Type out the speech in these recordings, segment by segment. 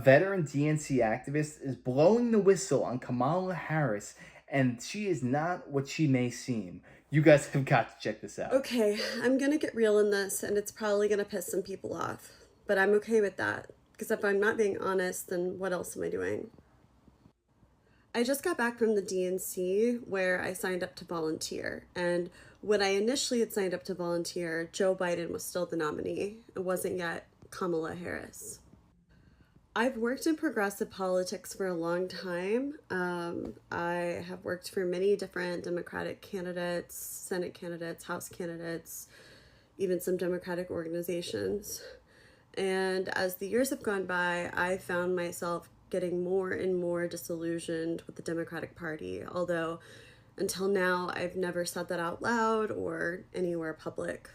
veteran DNC activist is blowing the whistle on Kamala Harris, and she is not what she may seem. You guys have got to check this out. Okay, I'm gonna get real in this, and it's probably gonna piss some people off. But I'm okay with that, because if I'm not being honest, then what else am I doing? I just got back from the DNC where I signed up to volunteer. And when I initially had signed up to volunteer, Joe Biden was still the nominee. It wasn't yet Kamala Harris. I've worked in progressive politics for a long time. I have worked for many different Democratic candidates, Senate candidates, House candidates, even some Democratic organizations. And as the years have gone by, I found myself getting more and more disillusioned with the Democratic Party, although until now I've never said that out loud or anywhere public.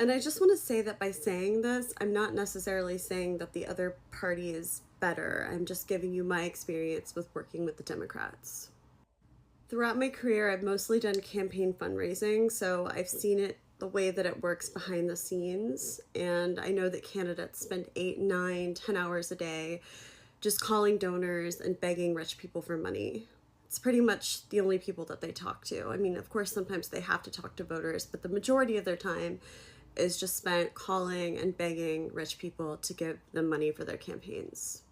And I just want to say that by saying this, I'm not necessarily saying that the other party is better. I'm just giving you my experience with working with the Democrats. Throughout my career, I've mostly done campaign fundraising, so I've seen it the way that it works behind the scenes. And I know that candidates spend 8, 9, 10 hours a day just calling donors and begging rich people for money. It's pretty much the only people that they talk to. I mean, of course, sometimes they have to talk to voters, but the majority of their time is just spent calling and begging rich people to give them money for their campaigns.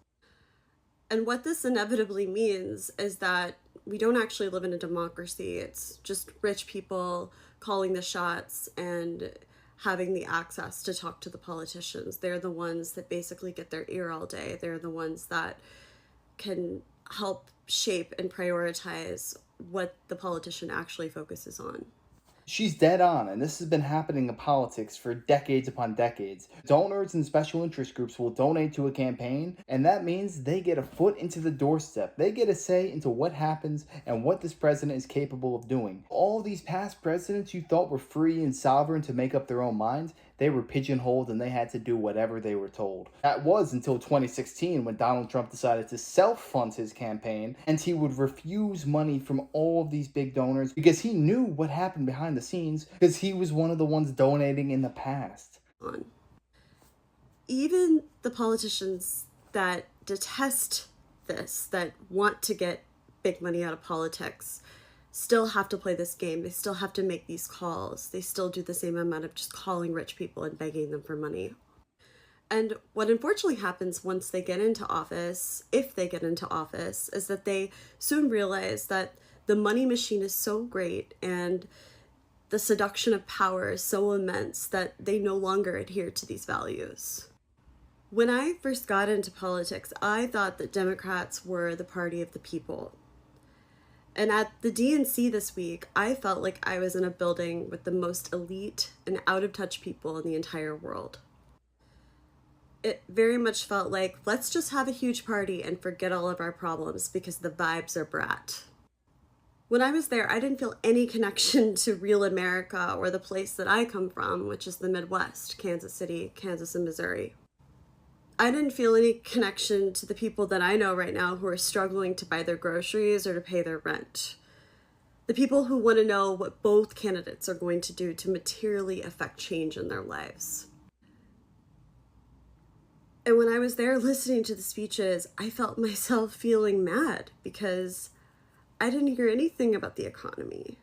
And what this inevitably means is that we don't actually live in a democracy. It's just rich people calling the shots and having the access to talk to the politicians. They're the ones that basically get their ear all day. They're the ones that can help shape and prioritize what the politician actually focuses on. She's dead on, and this has been happening in politics for decades upon decades. Donors and special interest groups will donate to a campaign, and that means they get a foot into the doorstep. They get a say into what happens and what this president is capable of doing. All these past presidents you thought were free and sovereign to make up their own minds, they were pigeonholed and they had to do whatever they were told. That was until 2016 when Donald Trump decided to self-fund his campaign and he would refuse money from all of these big donors because he knew what happened behind the scenes because he was one of the ones donating in the past. Even the politicians that detest this, that want to get big money out of politics, still have to play this game. They still have to make these calls. They still do the same amount of just calling rich people and begging them for money. And what unfortunately happens once they get into office, if they get into office, is that they soon realize that the money machine is so great and the seduction of power is so immense that they no longer adhere to these values. When I first got into politics, I thought that Democrats were the party of the people. And at the DNC this week, I felt like I was in a building with the most elite and out-of-touch people in the entire world. It very much felt like, let's just have a huge party and forget all of our problems because the vibes are brat. When I was there, I didn't feel any connection to real America or the place that I come from, which is the Midwest, Kansas City, Kansas, and Missouri. I didn't feel any connection to the people that I know right now who are struggling to buy their groceries or to pay their rent. The people who want to know what both candidates are going to do to materially affect change in their lives. And when I was there listening to the speeches, I felt myself feeling mad because I didn't hear anything about the economy.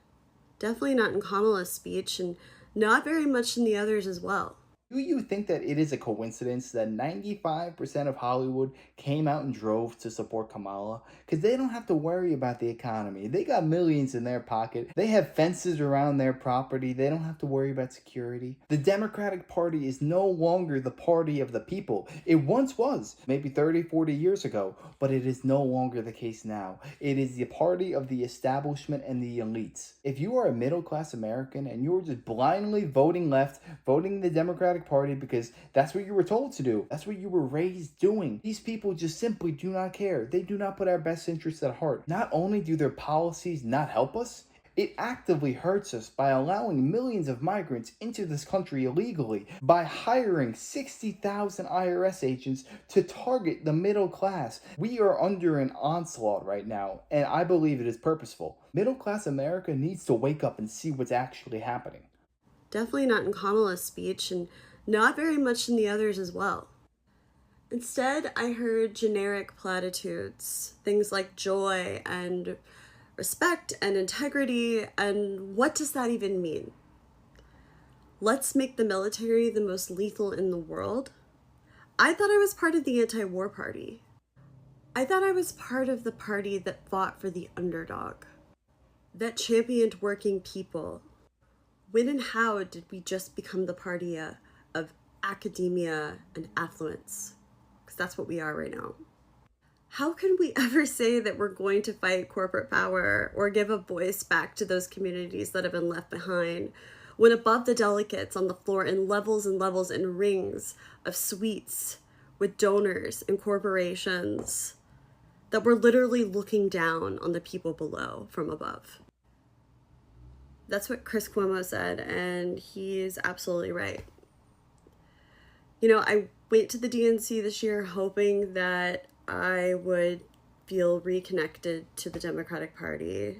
Definitely not in Kamala's speech, and not very much in the others as well. Do you think that it is a coincidence that 95% of Hollywood came out and drove to support Kamala? Because they don't have to worry about the economy. They got millions in their pocket. They have fences around their property. They don't have to worry about security. The Democratic Party is no longer the party of the people. It once was, maybe 30, 40 years ago, but it is no longer the case now. It is the party of the establishment and the elites. If you are a middle-class American and you're just blindly voting left, voting the Democratic Party because that's what you were told to do. That's what you were raised doing. These people just simply do not care. They do not put our best interests at heart. Not only do their policies not help us, it actively hurts us by allowing millions of migrants into this country illegally, by hiring 60,000 IRS agents to target the middle class. We are under an onslaught right now, and I believe it is purposeful. Middle class America needs to wake up and see what's actually happening. Definitely not in Kamala's speech, and not very much in the others as well. Instead, I heard generic platitudes, things like joy and respect and integrity, and what does that even mean? Let's make the military the most lethal in the world? I thought I was part of the anti-war party. I thought I was part of the party that fought for the underdog, that championed working people. When and how did we just become the party of academia and affluence? Because that's what we are right now. How can we ever say that we're going to fight corporate power or give a voice back to those communities that have been left behind when above the delegates on the floor in levels and levels and rings of suites with donors and corporations that we're literally looking down on the people below from above? That's what Chris Cuomo said, and he's absolutely right. You know, I went to the DNC this year hoping that I would feel reconnected to the Democratic Party,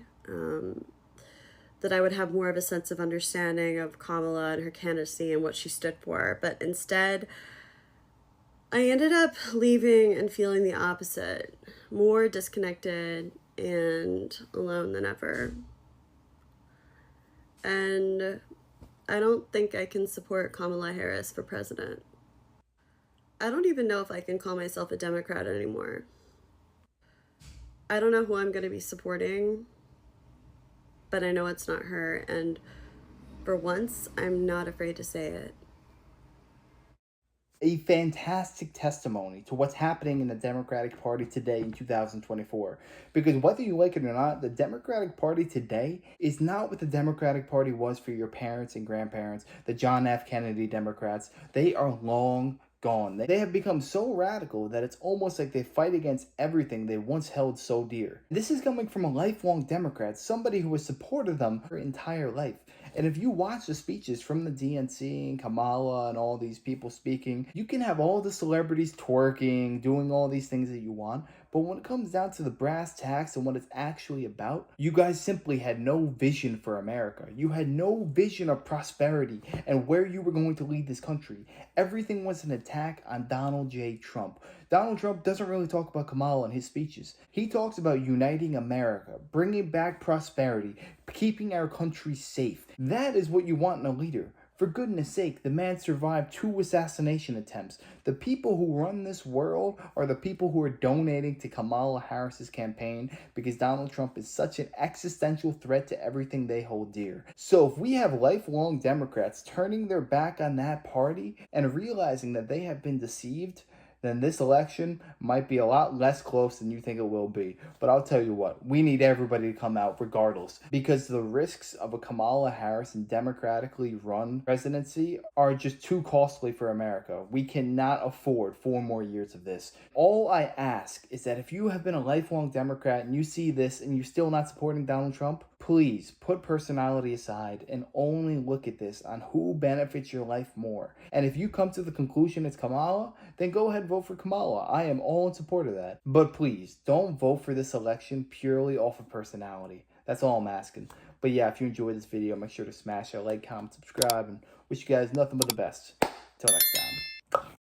that I would have more of a sense of understanding of Kamala and her candidacy and what she stood for. But instead, I ended up leaving and feeling the opposite, more disconnected and alone than ever. And I don't think I can support Kamala Harris for president. I don't even know if I can call myself a Democrat anymore. I don't know who I'm going to be supporting, but I know it's not her, and for once, I'm not afraid to say it. A fantastic testimony to what's happening in the Democratic Party today in 2024. Because whether you like it or not, the Democratic Party today is not what the Democratic Party was for your parents and grandparents, the John F. Kennedy Democrats. They are long gone. They have become so radical that it's almost like they fight against everything they once held so dear. This is coming from a lifelong Democrat, somebody who has supported them her entire life. And if you watch the speeches from the DNC and Kamala and all these people speaking, you can have all the celebrities twerking, doing all these things that you want. But when it comes down to the brass tacks and what it's actually about, you guys simply had no vision for America. You had no vision of prosperity and where you were going to lead this country. Everything was an attack on Donald J. Trump. Donald Trump doesn't really talk about Kamala in his speeches. He talks about uniting America, bringing back prosperity, keeping our country safe. That is what you want in a leader. For goodness sake, the man survived 2 assassination attempts. The people who run this world are the people who are donating to Kamala Harris's campaign because Donald Trump is such an existential threat to everything they hold dear. So if we have lifelong Democrats turning their back on that party and realizing that they have been deceived, then this election might be a lot less close than you think it will be. But I'll tell you what, we need everybody to come out regardless, because the risks of a Kamala Harris and democratically run presidency are just too costly for America. We cannot afford 4 more years of this. All I ask is that if you have been a lifelong Democrat and you see this and you're still not supporting Donald Trump, please put personality aside and only look at this on who benefits your life more. And if you come to the conclusion it's Kamala, then go ahead and vote for Kamala. I am all in support of that. But please, don't vote for this election purely off of personality. That's all I'm asking. But yeah, if you enjoyed this video, make sure to smash that like, comment, subscribe, and wish you guys nothing but the best. Till next time.